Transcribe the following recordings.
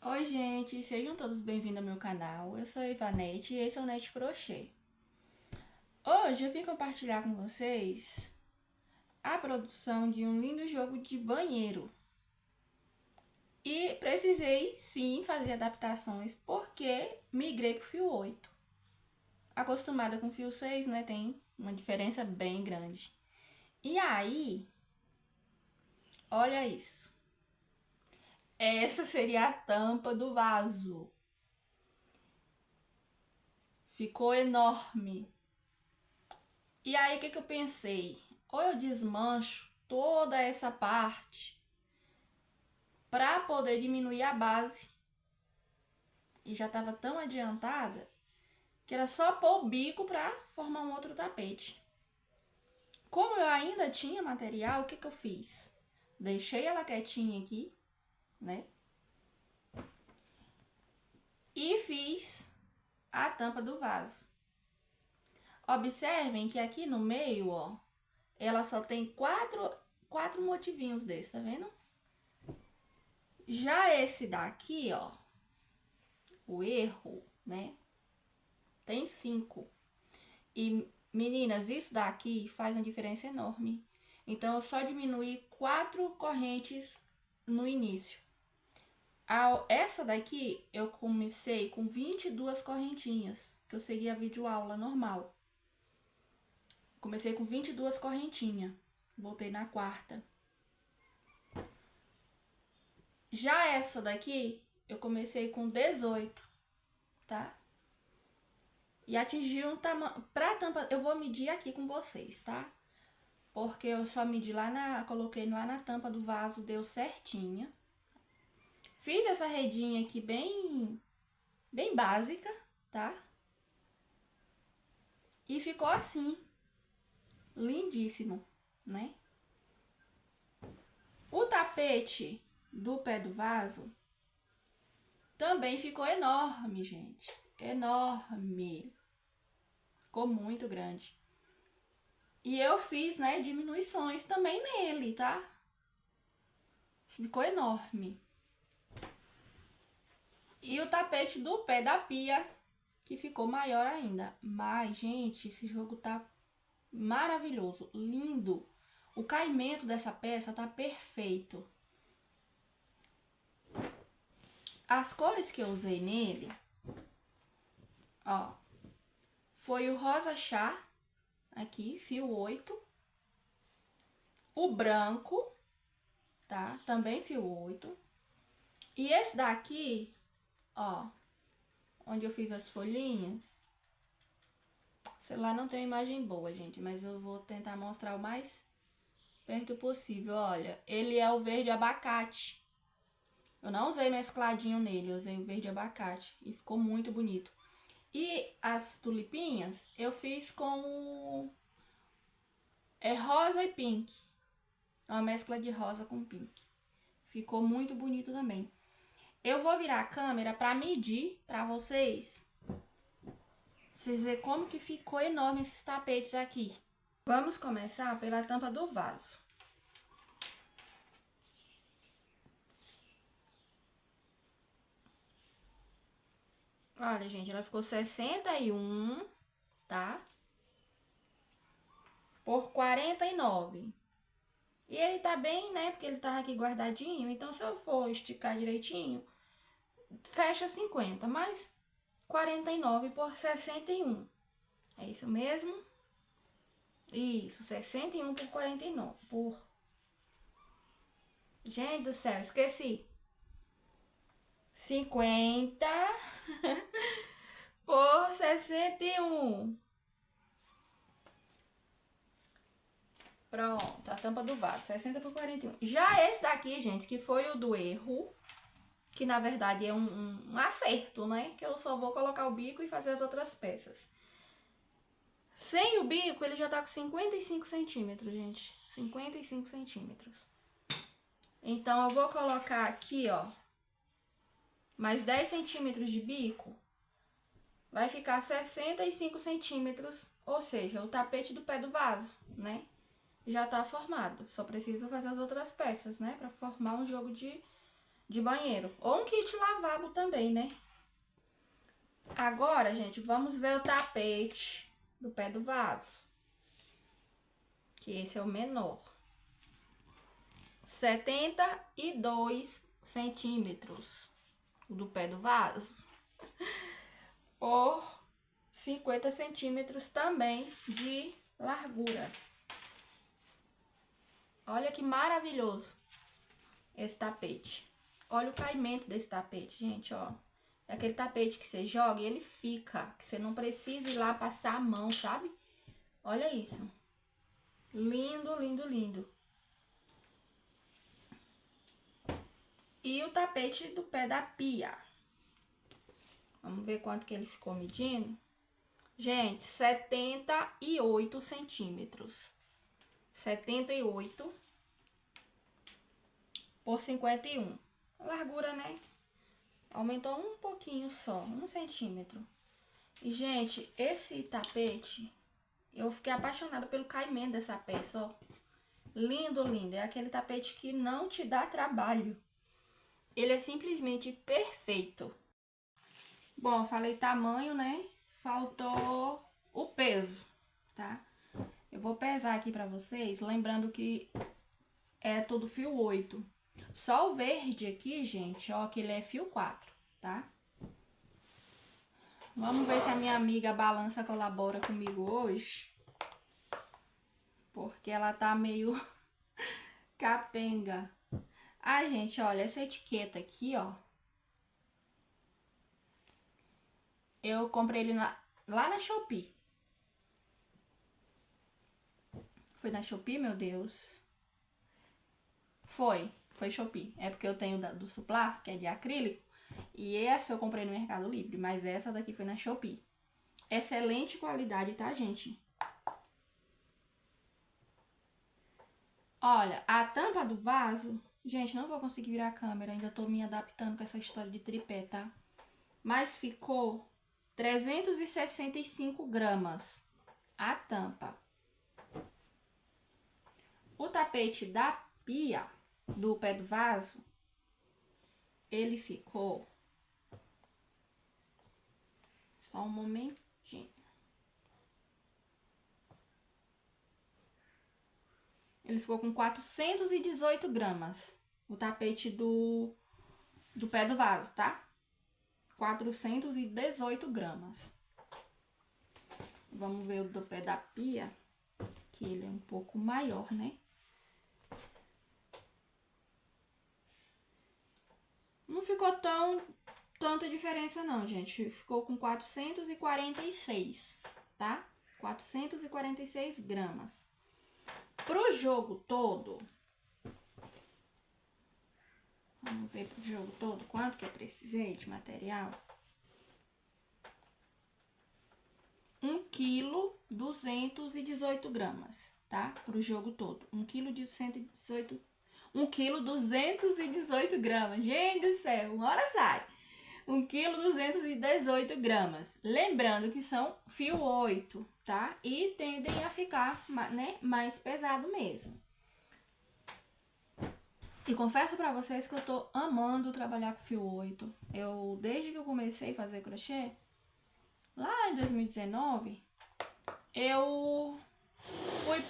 Oi, gente, sejam todos bem-vindos ao meu canal. Eu sou a Ivanete e esse é o Net Crochê. Hoje eu vim compartilhar com vocês a produção de um lindo jogo de banheiro. E precisei sim fazer adaptações porque migrei pro fio 8. Acostumada com fio 6, né? Tem uma diferença bem grande. E aí, olha isso. Essa seria a tampa do vaso. Ficou enorme. E aí, o que eu pensei? Ou eu desmancho toda essa parte para poder diminuir a base. E já estava tão adiantada que era só pôr o bico para formar um outro tapete. Como eu ainda tinha material, o que eu fiz? Deixei ela quietinha aqui, né? E fiz a tampa do vaso. Observem que aqui no meio, ó, ela só tem quatro motivinhos desses, tá vendo? Já esse daqui, ó, o erro, né? Tem 5. E, meninas, isso daqui faz uma diferença enorme. Então, eu só diminuí 4 correntes no início. Essa daqui, eu comecei com 22 correntinhas, que eu segui a videoaula normal. Comecei com 22 correntinhas. Voltei na quarta. Já essa daqui, eu comecei com 18, tá? E atingi um tamanho... Pra tampa, eu vou medir aqui com vocês, tá? Porque eu só medi coloquei lá na tampa do vaso, deu certinha. Fiz essa redinha aqui bem básica, tá? E ficou assim. Lindíssimo, né? O tapete do pé do vaso também ficou enorme, gente. Enorme. Ficou muito grande. E eu fiz, né, diminuições também nele, tá? Ficou enorme. E o tapete do pé da pia, que ficou maior ainda. Mas, gente, esse jogo tá maravilhoso, lindo. O caimento dessa peça tá perfeito. As cores que eu usei nele, ó, foi o rosa chá, aqui, fio 8. O branco, tá? Também fio 8. E esse daqui, ó, onde eu fiz as folhinhas. Sei lá, não tem imagem boa, gente, mas eu vou tentar mostrar o mais perto possível. Olha, ele é o verde abacate. Eu não usei mescladinho nele, eu usei o verde abacate e ficou muito bonito. E as tulipinhas eu fiz com rosa e pink. Uma mescla de rosa com pink. Ficou muito bonito também. Eu vou virar a câmera para medir para vocês. Vocês verem como que ficou enorme esses tapetes aqui. Vamos começar pela tampa do vaso. Olha, gente, ela ficou 61, tá? Por 49. E ele tá bem, né? Porque ele tava aqui guardadinho. Então, se eu for esticar direitinho, fecha 50. Mas 49 por 61. É isso mesmo? Isso, 61 por 49. Gente do céu, esqueci. 50 por 61. Pronto, a tampa do vaso, 60 por 41. Já esse daqui, gente, que foi o do erro, que na verdade é um acerto, né? Que eu só vou colocar o bico e fazer as outras peças. Sem o bico, ele já tá com 55 centímetros, gente. 55 centímetros. Então, eu vou colocar aqui, ó, mais 10 centímetros de bico. Vai ficar 65 centímetros, ou seja, o tapete do pé do vaso, né? Já tá formado. Só preciso fazer as outras peças, né? Pra formar um jogo de de banheiro. Ou um kit lavabo também, né? Agora, gente, vamos ver o tapete do pé do vaso. Que esse é o menor. 72 centímetros do pé do vaso. Por 50 centímetros também de largura. Olha que maravilhoso esse tapete. Olha o caimento desse tapete, gente, ó. É aquele tapete que você joga e ele fica. Que você não precisa ir lá passar a mão, sabe? Olha isso. Lindo, lindo, lindo. E o tapete do pé da pia. Vamos ver quanto que ele ficou medindo. Gente, 78 centímetros. 78 por 51. Largura, né? Aumentou um pouquinho só, 1 centímetro. E, gente, esse tapete, eu fiquei apaixonada pelo caimento dessa peça, ó. Lindo, lindo. É aquele tapete que não te dá trabalho. Ele é simplesmente perfeito. Bom, falei tamanho, né? Faltou o peso, tá? Eu vou pesar aqui pra vocês, lembrando que é tudo fio 8. Só o verde aqui, gente, ó, que ele é fio 4, tá? Vamos ver se a minha amiga Balança colabora comigo hoje. Porque ela tá meio capenga. Ah, gente, olha, essa etiqueta aqui, ó. Eu comprei ele lá na Shopee. Foi na Shopee, meu Deus? Foi Shopee. É porque eu tenho do Suplar, que é de acrílico. E essa eu comprei no Mercado Livre, mas essa daqui foi na Shopee. Excelente qualidade, tá, gente? Olha, a tampa do vaso... Gente, não vou conseguir virar a câmera, ainda tô me adaptando com essa história de tripé, tá? Mas ficou 365 gramas a tampa. O tapete da pia, do pé do vaso, ele ficou... Só um momentinho. Ele ficou com 418 gramas. O tapete do pé do vaso, tá? 418 gramas. Vamos ver o do pé da pia, que ele é um pouco maior, né? Não ficou tanta diferença não, gente. Ficou com 446, tá? 446 gramas. Pro jogo todo, vamos ver pro jogo todo quanto que eu precisei de material. 1 kg 218 gramas, tá? Pro jogo todo. 1 kg de 118, 1 kg 218 gramas. Gente do céu, uma hora sai. 1 kg 218 gramas. Lembrando que são fio 8, tá? E tendem a ficar, né, mais pesado mesmo. E confesso pra vocês que eu tô amando trabalhar com fio 8. Desde que eu comecei a fazer crochê, lá em 2019, eu fui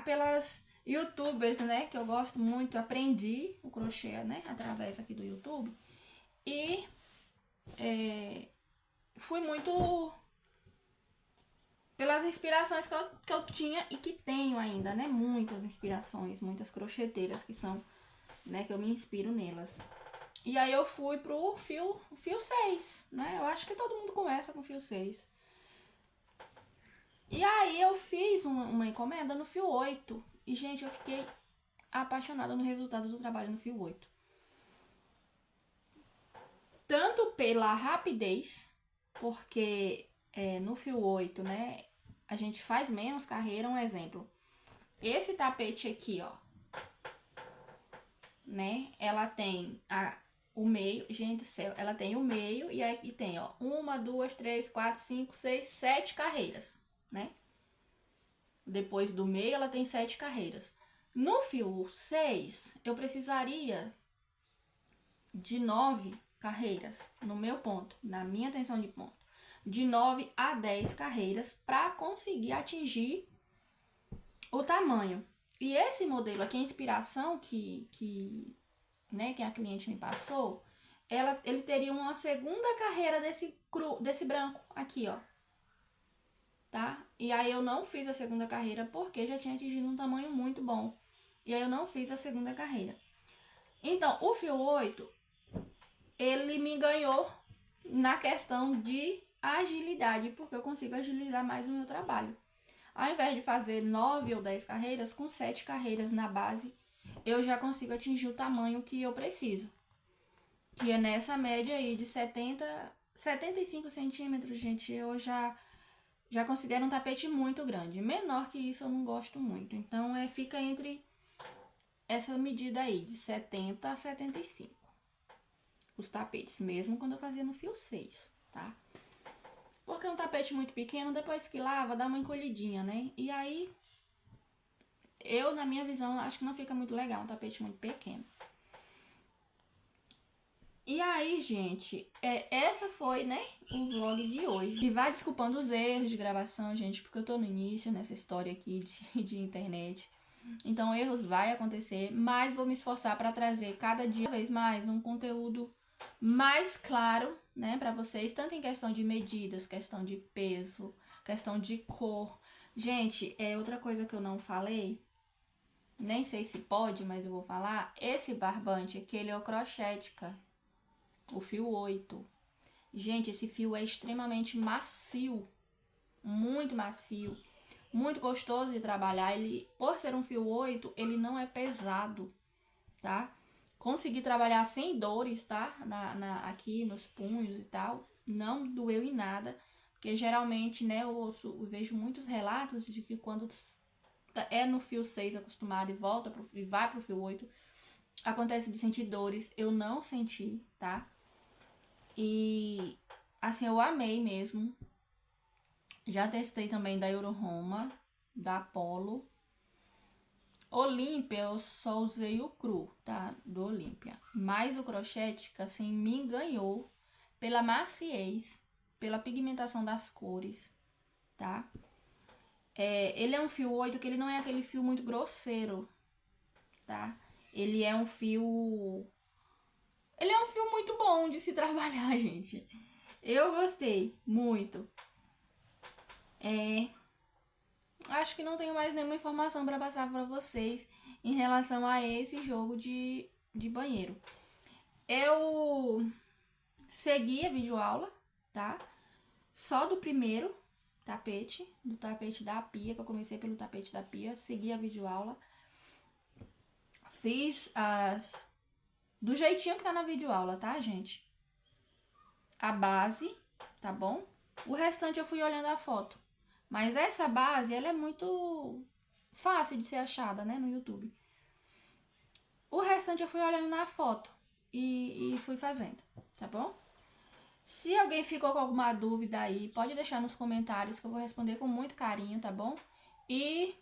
pelas youtubers, né, que eu gosto muito, aprendi o crochê, né, através aqui do YouTube. E fui muito pelas inspirações que eu tinha e que tenho ainda, né, muitas inspirações, muitas crocheteiras que são, né, que eu me inspiro nelas. E aí eu fui pro fio 6, né, eu acho que todo mundo começa com fio 6. E aí eu fiz uma encomenda no fio 8. E, gente, eu fiquei apaixonada no resultado do trabalho no fio 8. Tanto pela rapidez, porque no fio 8, né, a gente faz menos carreira. Um exemplo, esse tapete aqui, ó, né, ela tem o meio, gente do céu, ela tem o meio e aí tem, ó, 1, 2, 3, 4, 5, 6, 7 carreiras, né? Depois do meio, ela tem 7 carreiras. No fio 6, eu precisaria de 9 carreiras no meu ponto, na minha tensão de ponto. De 9 a 10 carreiras para conseguir atingir o tamanho. E esse modelo aqui, a inspiração que a cliente me passou, ele teria uma segunda carreira desse branco aqui, ó. Tá? E aí eu não fiz a segunda carreira porque já tinha atingido um tamanho muito bom. E aí eu não fiz a segunda carreira. Então, o fio 8, ele me ganhou na questão de agilidade, porque eu consigo agilizar mais o meu trabalho. Ao invés de fazer 9 ou 10 carreiras, com 7 carreiras na base, eu já consigo atingir o tamanho que eu preciso. Que é nessa média aí de 75 centímetros, gente, eu já considero um tapete muito grande. Menor que isso eu não gosto muito. Então, fica entre essa medida aí, de 70 a 75. Os tapetes, mesmo quando eu fazia no fio 6, tá? Porque um tapete muito pequeno, depois que lava, dá uma encolhidinha, né? E aí, na minha visão, acho que não fica muito legal um tapete muito pequeno. E aí, gente, essa foi, né, o vlog de hoje. E vai desculpando os erros de gravação, gente, porque eu tô no início nessa história aqui de internet. Então, erros vai acontecer, mas vou me esforçar para trazer cada dia vez mais um conteúdo mais claro, né, para vocês, tanto em questão de medidas, questão de peso, questão de cor. Gente, outra coisa que eu não falei, nem sei se pode, mas eu vou falar, esse barbante aqui, ele é o Crochética, o fio 8. Gente, esse fio é extremamente macio, muito macio, muito gostoso de trabalhar. Ele, por ser um fio 8, ele não é pesado, tá? Consegui trabalhar sem dores, tá? Aqui nos punhos e tal, não doeu em nada, porque geralmente, né, eu vejo muitos relatos de que quando é no fio 6 acostumado e vai pro fio 8, acontece de sentir dores. Eu não senti, tá? E assim, eu amei mesmo. Já testei também da Euroroma, da Apollo. Olímpia, eu só usei o cru, tá? Do Olímpia. Mas o Crochética, assim, me ganhou pela maciez, pela pigmentação das cores, tá? Ele é um fio 8 que ele não é aquele fio muito grosseiro, tá? Ele é um fio muito bom de se trabalhar, gente. Eu gostei muito. Acho que não tenho mais nenhuma informação para passar para vocês em relação a esse jogo de banheiro. Eu segui a videoaula, tá? Só do primeiro tapete, do tapete da pia, que eu comecei pelo tapete da pia, segui a videoaula. Fiz do jeitinho que tá na videoaula, tá, gente? A base, tá bom? O restante eu fui olhando a foto. Mas essa base, ela é muito fácil de ser achada, né, no YouTube. O restante eu fui olhando na foto e fui fazendo, tá bom? Se alguém ficou com alguma dúvida aí, pode deixar nos comentários que eu vou responder com muito carinho, tá bom? E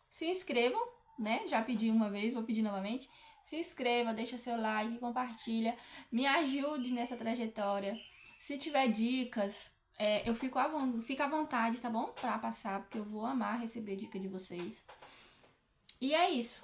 se inscrevam, né? Já pedi uma vez, vou pedir novamente. Se inscreva, deixa seu like, compartilha, me ajude nessa trajetória. Se tiver dicas, fica à vontade, tá bom? Pra passar, porque eu vou amar receber dica de vocês. E é isso.